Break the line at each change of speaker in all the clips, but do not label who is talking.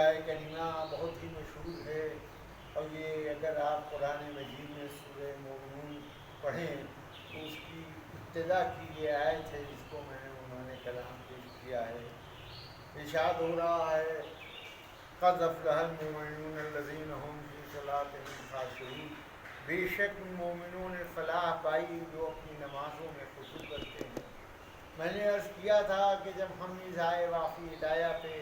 آیت کریمہ بہت ہی مشہور ہے، اور یہ اگر آپ قرآن مجید میں سورہ مومنون پڑھیں تو اس کی ابتدا کی یہ آیت ہے جس کو میں نے انہوں نے کلام پیش کیا ہے۔ ارشاد ہو رہا ہے قد افلح المؤمنون الذین هم فی صلاتهم خاشعون، بے شک مومنوں نے فلاح پائی جو اپنی نمازوں میں خشوع کرتے ہیں۔ میں نے عرض کیا تھا کہ جب ہم اس آئے واقعی ہدایہ پہ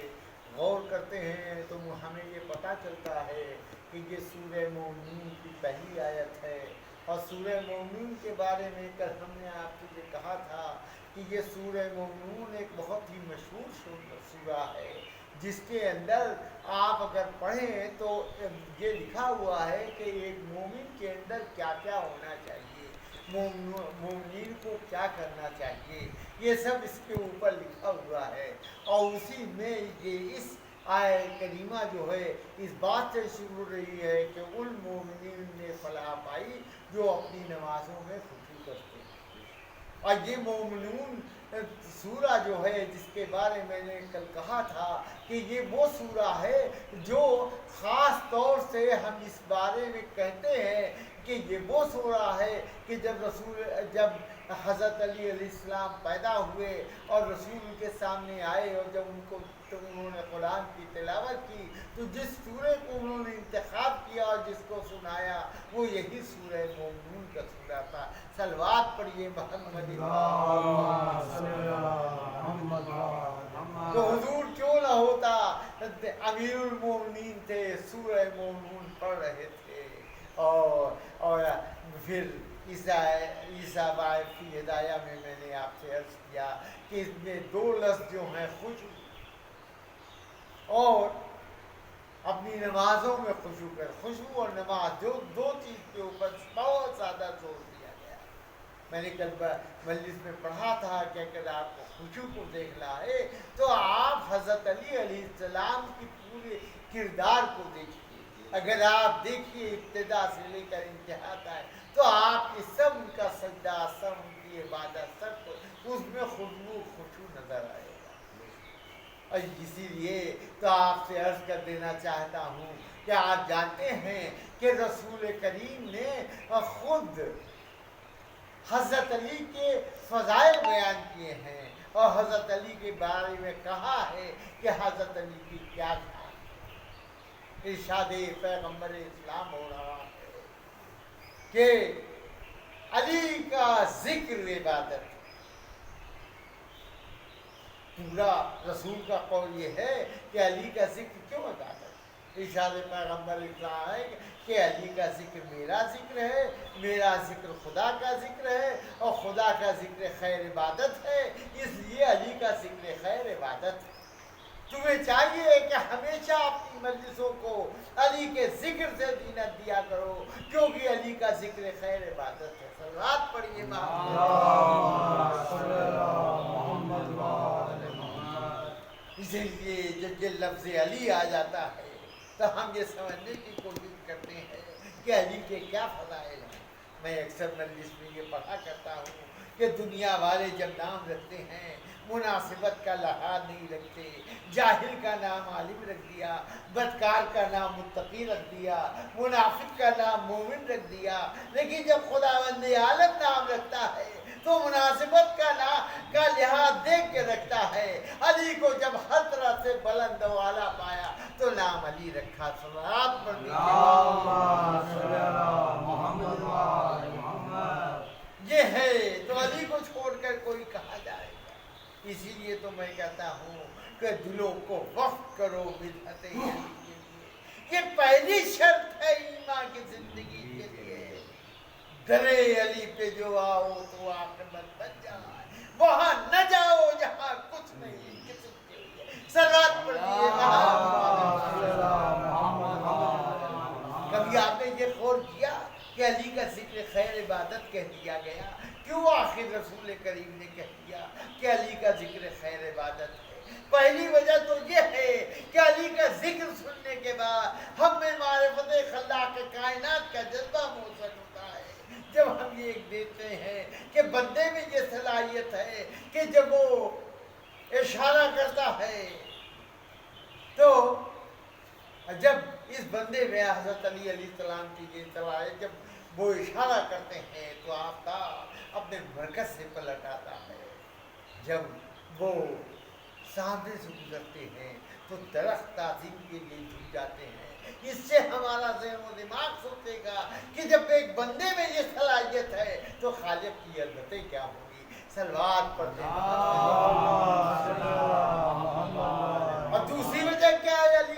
غور کرتے ہیں تو ہمیں یہ پتہ چلتا ہے کہ یہ سورہ مومنون کی پہلی آیت ہے، اور سورہ مومنون کے بارے میں کل ہم نے آپ سے یہ کہا تھا کہ یہ سورہ مومنون ایک بہت ہی مشہور سورہ ہے، جس کے اندر آپ اگر پڑھیں تو یہ لکھا ہوا ہے کہ ایک مومن کے اندر کیا کیا ہونا چاہیے، مومنین کو کیا کرنا چاہیے، یہ سب اس کے اوپر لکھا ہوا ہے۔ اور اسی میں یہ اس آیت کریمہ جو ہے اس بات سے شروع ہو رہی ہے کہ ان مومنین نے فلاح پائی جو اپنی نمازوں میں خشوع کرتے ہیں۔ اور یہ مومنون سورہ جو ہے جس کے بارے میں نے کل کہا تھا کہ یہ وہ سورہ ہے جو خاص طور سے ہم اس بارے میں کہتے ہیں کہ یہ وہ سورہ ہے کہ جب حضرت علی علیہ السلام پیدا ہوئے اور رسول کے سامنے آئے اور جب انہوں نے قرآن کی تلاوت کی تو جس سورے کو انہوں نے انتخاب کیا اور جس کو سنایا وہ یہی سورہ مومنون کا سورہ تھا۔ صلوات پڑھیے محمد۔ تو حضور کیوں نہ ہوتا، امیر المومنین تھے، سورہ مومنون پڑھ رہے تھے۔ اور پھر عیسیٰ باعث کی ہدایہ میں نے آپ سے عرض کیا کہ اس میں دو لفظ جو ہیں خشوع اور اپنی نمازوں میں خشوع اور نماز، جو دو چیز کے اوپر بہت زیادہ زور دیا گیا۔ میں نے کل مجلس میں پڑھا تھا کہ اگر آپ کو خشوع کو دیکھنا ہے تو آپ حضرت علی علیہ السلام کی پورے کردار کو دیکھیے۔ اگر آپ دیکھیے ابتدا سے لے کر انتہا تک تو آپ کی سب ان کا سجدہ، سب ان کی عبادت، سب اس میں خشوع نظر آئے گا۔ اور اسی لیے تو آپ سے عرض کر دینا چاہتا ہوں کہ آپ جانتے ہیں کہ رسول کریم نے خود حضرت علی کے فضائل بیان کیے ہیں اور حضرت علی کے بارے میں کہا ہے کہ حضرت علی کی کیا تھا۔ ارشاد پیغمبر اسلام ہو رہا ہے کہ علی کا ذکر عبادت۔ پورا رسول کا قول یہ ہے کہ علی کا ذکر کیوں عبادت؟ ارشاد پیغمبر اسلام ہے کہ علی کا ذکر میرا ذکر ہے، میرا ذکر خدا کا ذکر ہے، اور خدا کا ذکر خیر عبادت ہے، اس لیے علی کا ذکر خیر عبادت ہے۔ تمہیں چاہیے کہ ہمیشہ اپنی مجلسوں کو علی کے ذکر سے زینت دیا کرو، کیونکہ علی کا ذکر خیر عبادت ہے۔ صلوات پڑھیے اسی لیے جب یہ لفظ علی آ جاتا ہے تو ہم یہ سمجھنے کی کوشش کرتے ہیں کہ علی کے کیا فضائل ہیں۔ میں اکثر مجلس میں یہ پڑھا کرتا ہوں کہ دنیا والے جب نام رکھتے ہیں مناسبت کا لحاظ نہیں رکھتے، جاہل کا نام عالم رکھ دیا، بدکار کا نام متقی رکھ دیا، منافق کا نام مومن رکھ دیا، لیکن جب خداوند عالم نام رکھتا ہے تو مناسبت کا لحاظ دیکھ کے رکھتا ہے۔ علی کو جب ہر طرح سے بلند والا پایا تو نام علی رکھا۔ صلوات پر یہ ہے تو علی کو چھوڑ کر کوئی کہا جائے گا۔ اسی لیے تو میں کہتا ہوں کہ دلوں کو وقف کرو بدعت علی کے لیے، یہ پہلی شرط ہے ایمان کی زندگی کے لیے۔ درے علی پہ جو آؤ تو عاقبت بن جائے، وہاں نہ جاؤ جہاں کچھ نہیں کسی کے لیے۔ صلوات پڑھیے کبھی آپ نے یہ غور کیا کہ علی کا ذکر خیر عبادت کہہ دیا گیا؟ کیوں آخر رسول کریم نے کہہ دیا کہ علی کا ذکر خیر عبادت ہے؟ پہلی وجہ تو یہ ہے کہ علی کا ذکر سننے کے بعد ہم میں معرفت خلاق کائنات کا جذبہ موصل ہوتا ہے۔ جب ہم یہ دیکھتے ہیں کہ بندے میں یہ صلاحیت ہے کہ جب وہ اشارہ کرتا ہے تو جب اس بندے میں حضرت علی علیہ السلام کی یہ اطلاع ہے، جب وہ اشارہ کرتے ہیں تو آفتاب اپنے مرکز سے پلٹ آتا ہے، جب وہ سامنے سے گزرتے ہیں تو درخت تعظیم کے لیے جھک جاتے ہیں۔ اس سے ہمارا ذہن و دماغ سوچے گا کہ جب ایک بندے میں یہ صلاحیت ہے تو خالق کی عظمتیں کیا ہوں گی۔ صلوات پڑھتے ہیں۔ اور دوسری وجہ کیا ہے علی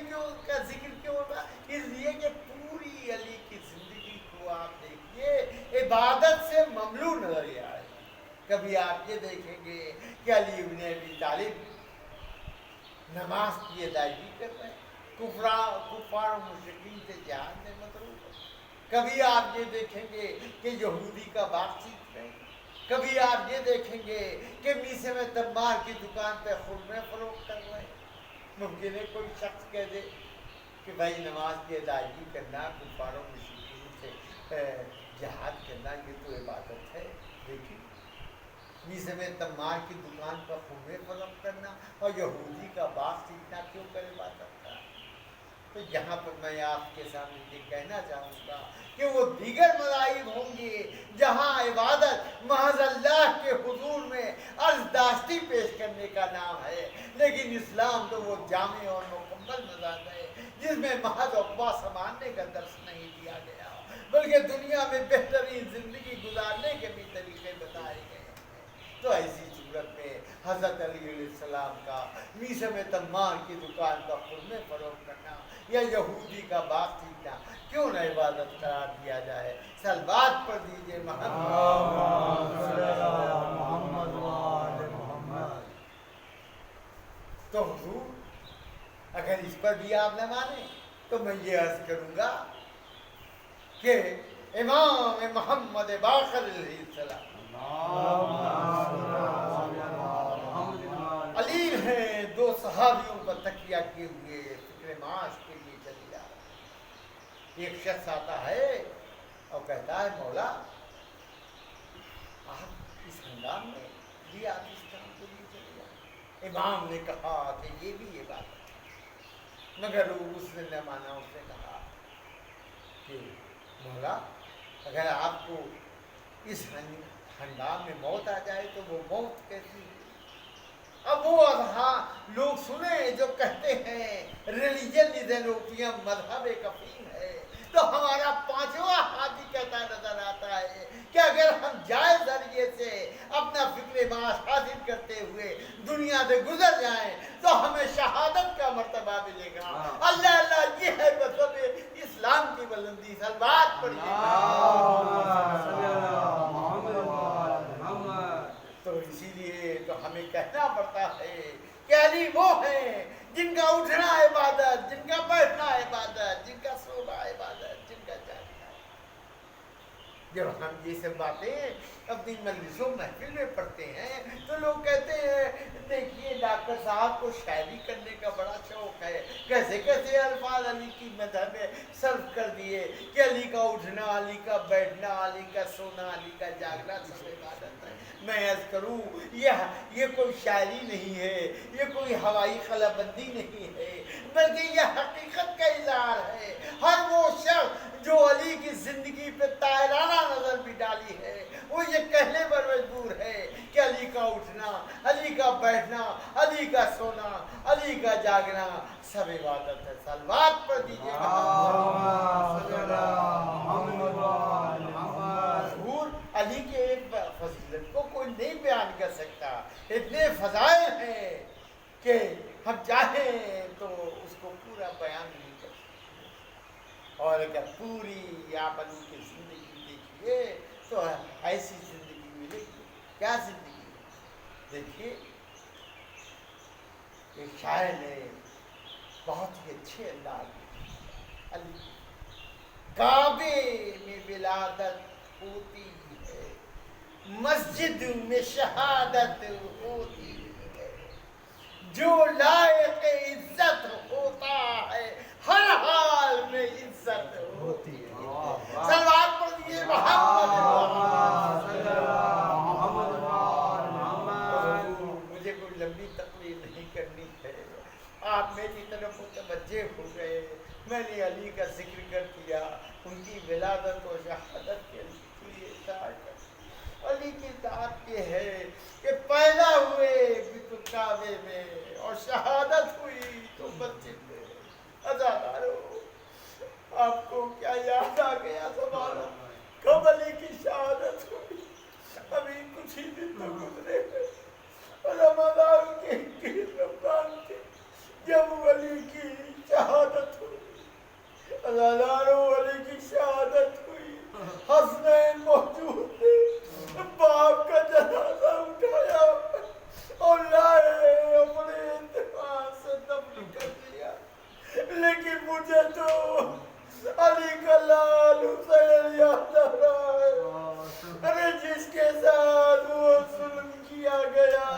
کا ذکر کیوں ہوتا؟ اس لیے کہ پوری علی کی زندگی کو آپ دیکھیے عبادت سے مملو نظر آئے۔ کبھی آپ یہ دیکھیں گے کہ علی ابن ابی طالب نماز کی ادائیگی کر رہے ہیں، کفار و مشرکین سے جہاد میں مصروف ہے۔ کبھی آپ یہ دیکھیں گے کہ یہودی کا باغ سیکھ رہے ہیں، کبھی آپ یہ دیکھیں گے کہ میسے میں تمبار کی دکان پہ خرمے فروخت کر رہے ہیں۔ ممکن ہے کوئی شخص کہہ دے کہ بھائی نماز کی ادائیگی کرنا، کفار و مشرکین سے جہاد کرنا، یہ تو عبادت ہے۔ دیکھیے میسے میں تمبار کی دکان پر خرمے فروخت کرنا اور یہودی کا باغ سیکھنا کیوں کر عبادت کا؟ تو یہاں پر میں آپ کے سامنے یہ کہنا چاہوں گا کہ وہ دیگر مذاہب ہوں گے جہاں عبادت محض اللہ کے حضور میں عرض داشتی پیش کرنے کا نام ہے، لیکن اسلام تو وہ جامع اور مکمل مذہب ہے جس میں محض عقبہ سنبھالنے کا درس نہیں دیا گیا، بلکہ دنیا میں بہترین زندگی گزارنے کے بھی طریقے بتائے گئے۔ تو ایسی صورت میں حضرت علی علیہ السلام کا میسے میں تمار کی دکان کا خرمے فروخت کرنا یا یہودی کا باغ سیکھنا کیوں نہ عبادت قرار دیا جائے؟ صلوات پڑھ دیجیے محمد۔ تو حضور اگر اس پر بھی آپ نہ مانیں تو میں یہ عرض کروں گا کہ امام محمد باقر علیہ السلام علی ہیں، دو صحابیوں پر تکیہ کیے ہوئے فکر معاش کے لیے چلے جا رہے۔ ایک شخص آتا ہے اور کہتا ہے مولا آپ اس ہنگام میں جی آپ اس کام کے لیے چلے جائیں۔ امام نے کہا کہ یہ بھی عبادت ہے، مگر اس نے نہ مانا۔ اس نے کہا کہ مولا اگر آپ کو اس ہنگام میں موت آ جائے تو وہ موت کیسی ہے؟ اب وہ لوگ سنیں جو کہتے ہیں ریلیجن از این اوپیم، مذہب کفین ہے، تو ہمارا پانچواں ہاتھی کہتا نظر آتا ہے کہ اگر ہم جائز ذریعے سے اپنا فکر معاش حاصل کرتے ہوئے دنیا سے گزر جائیں تو ہمیں شہادت کا مرتبہ ملے گا۔ اللہ اللہ، یہ ہے مذہب اسلام کی بلندی۔ صلوات پڑھیے۔ تو اسی لیے تو ہمیں کہنا پڑتا ہے کہ علی وہ ہیں جن کا اٹھنا عبادت، جن کا بیٹھنا عبادت، جن کا سونا عبادت، جن کا جاگنا۔ جب ہم یہ سب باتیں اپنی مجلسوں محفل میں پڑھتے ہیں تو لوگ کہتے ہیں دیکھیے ڈاکٹر صاحب کو شاعری کرنے کا بڑا شوق ہے، کیسے کیسے الفاظ علی کی مدح میں صرف کر دیے کہ علی کا اٹھنا، علی کا بیٹھنا، علی کا سونا، علی کا جاگنا سب عبادت ہے۔ میں عرض کروں یہ کوئی شاعری نہیں ہے، یہ کوئی ہوائی خلا بندی نہیں ہے، بلکہ یہ حقیقت کا اظہار ہے۔ ہر وہ شخص جو علی کی زندگی پہ طائرانہ نظر بھی ڈالی ہے وہ یہ کہنے پر مجبور ہے کہ علی کا اٹھنا، علی کا بیٹھنا، علی کا سونا، علی کا جاگنا سب عبادت ہے۔ صلوات پڑھ دیجیے۔ حضور علی کے ایک فضیلت کو کوئی نہیں بیان کر سکتا، اتنے فضائل ہیں کہ ہم چاہیں تو اس کو پورا بیان نہیں کر سکتے۔ اور اگر پوری آپ علی کی زندگی دیکھیے تو ایسی زندگی ملے گی۔ کیا زندگی ہے؟ دیکھیے ایک شاعر نے بہت ہی اچھے انداز میں علی کعبے میں ولادت ہوتی ہے، مسجد میں شہادت ہوتی ہے، جو لائق عزت ہوتا ہے ہر حال میں عزت ہوتی ہے۔ صلوات پڑھیے مجھے کوئی لمبی تقریر نہیں کرنی ہے، آپ میری طرف متوجہ ہو گئے۔ میں نے علی کا ذکر کر دیا، ان کی ولادت و شہادت کے لیے اشارہ کر۔ علی کی ذات یہ ہے کہ پیدا ہوئے بیت کعبے میں اور شہادت ہوئی تو مسجد میں۔ عزادارو، آپ کو کیا یاد آ گیا زمانہ کب علی کی شہادت ہوئی؟ ابھی کچھ ہی دن تو گزرے ہیں، رمضان کے رمضان تھے جب علی کی شہادت ہوئی۔ عزادارو، علی کی شہادت ہوئی، حسنین موجود تھے، باپ کا جنازہ اٹھایا اور لائے اپنے انتقال سے دفن کر دیا۔ لیکن مجھے تو علی کا لال حسین یاد آ رہا ہے، ارے جس کے ساتھ وہ ظلم کیا گیا،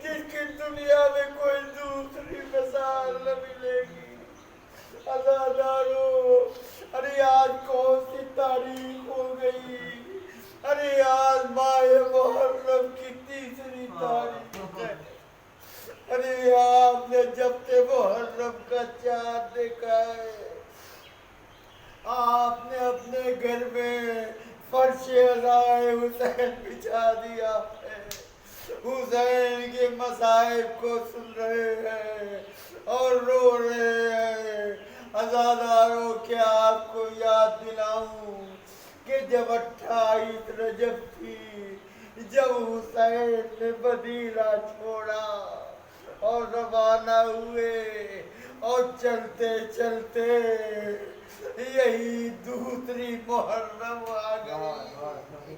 جس کی دنیا میں کوئی دوسری مثال نہ ملے گی۔ عزادارو، ارے آج کون سی تاریخ ہو گئی؟ ارے آج ماہ محرم کی 3 تاریخ ہے۔ ارے آپ نے جب سے محرم کا چاند دیکھا ہے، آپ نے اپنے گھر میں فرش عزائے حسین بچھا دیا ہے، حسین کے مصائب کو سن رہے ہیں اور رو رہے ہیں۔ عزادارو، کیا آپ کو یاد دلاؤں کہ جب 28 رجب تھی، جب حسین نے مدینہ چھوڑا اور روانہ ہوئے اور چلتے چلتے یہی دوسری محرم آ گئی،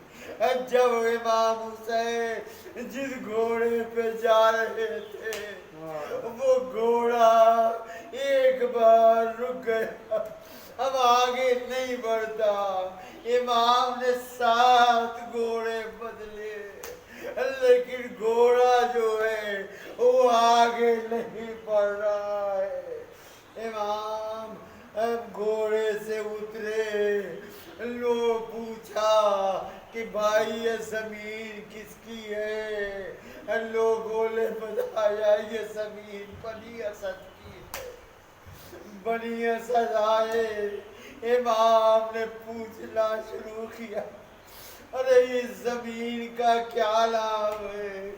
جب امام حسین جس گھوڑے پہ جا رہے تھے وہ گھوڑا ایک بار رک گیا، اب آگے نہیں بڑھتا۔ امام نے 7 گھوڑے بدلے، لیکن گھوڑا جو ہے وہ آگے نہیں بڑھ رہا ہے۔ امام گھوڑے سے اترے، لوگ پوچھا کہ بھائی یہ زمین کس کی ہے؟ لوگوں نے بتایا یہ زمین بنی اسد کی ہے۔ بنی اسد آئے، امام نے پوچھنا شروع کیا، ارے اس زمین کا کیا نام ہے؟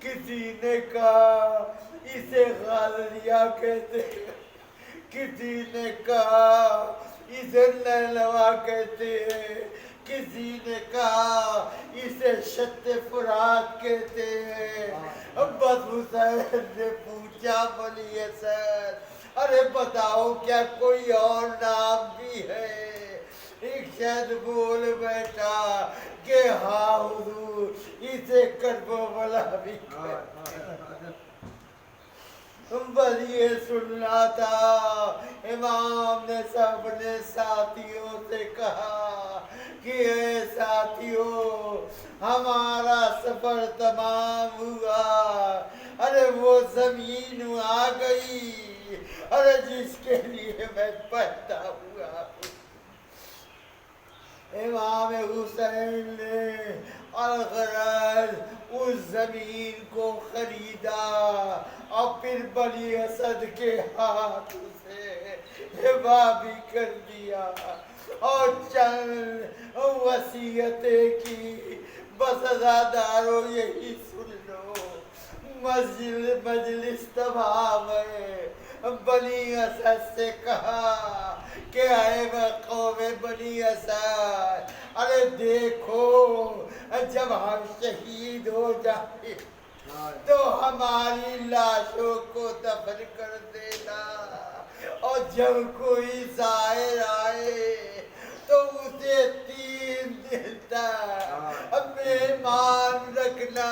کسی نے کہا اسے غازریہ کہتے ہیں، کسی نے کہا اسے نیلوا کہتے ہیں، کسی نے کہا اسے شط فرات کہتے ہیں۔ بس حسین نے پوچھا بنی اسد، ارے بتاؤ کیا کوئی اور نام بھی ہے؟ ایک شاید بول بیٹھا کہ ہاں حضور، اسے کربلا بھی کہتے ہیں۔ بس یہ سننا تھا۔ امام نے سب نے ساتھیوں سے کہا کہ اے ساتھیوں، ہمارا سفر تمام ہوا، ارے وہ زمین آ گئی، ارے جس کے لیے میں پیدا ہوا۔ امام حسین نے الغرض اس زمین کو خریدا اور پھر بنی اسد کے ہاتھ سے ہبا بھی کر دیا اور چند وصیتیں کی۔ بس عزادارو یہی سن لو، مجلس تمام ہے۔ بنی اسد سے کہا کہ اے قوم بنی اسد، ارے دیکھو جب ہم شہید ہو جائیں تو ہماری لاشوں کو دفن کر دینا، اور جب کوئی زائر آئے تو اسے 3 دن تک مہمان رکھنا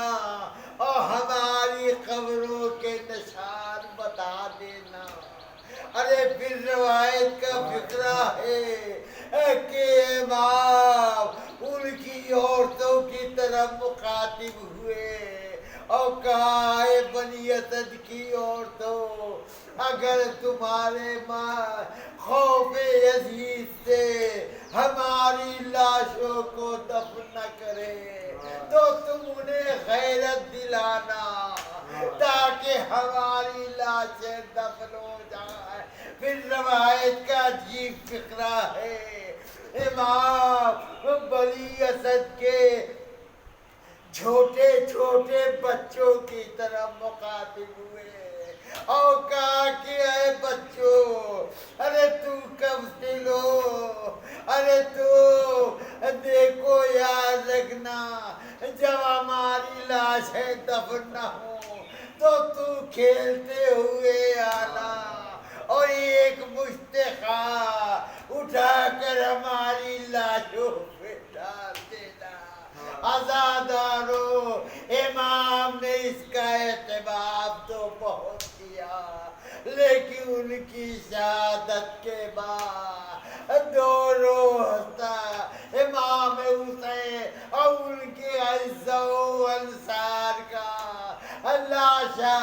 اور ہماری قبروں کے نشان بتا دینا۔ ارے پھر روایت کا فقرہ ہے کہ امام ان کی عورتوں کی طرف مخاطب ہوئے اور کہا اے بنی اسد کی عورتوں، اگر تمہارے ماں خوف عزیز سے ہماری لاشوں کو دفن نہ کرے تو تم انہیں غیرت دلانا تاکہ ہماری لاشیں دفن ہو جائیں۔ پھر روایت کا عجیب فقرہ ہے، امام بلی اسد کے چھوٹے چھوٹے بچوں کی طرف مخاطب ہوئے اور کہا کہ اے بچوں، ارے تو کب سے لو، ارے تو دیکھو یاد رکھنا، جب ہماری لاشیں دفن نہ ہوں تو کھیلتے ہوئے آنا اور ایک مشت خاک اٹھا کر ہماری لاشوں پہ ڈال دینا۔ عزادارو، امام نے اس کا اہتمام تو بہت کیا، لیکن ان کی شہادت کے بعد 2 روز تک امام حسین اور ان کے اعزاء و انصار کا لاشا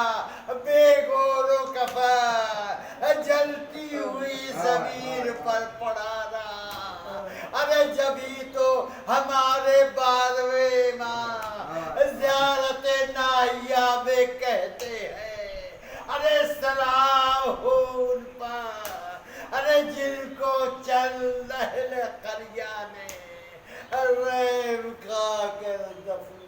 بے گور و کفن جلتی ہوئی زمین پر پڑا رہا۔ ارے جبھی تو ہمارے 12ویں امام زیارت ناحیہ میں کہتے ہیں، ارے سلام ہو ان پر، ارے جن کو چند اہل قریہ نے رحم کھا کر دفن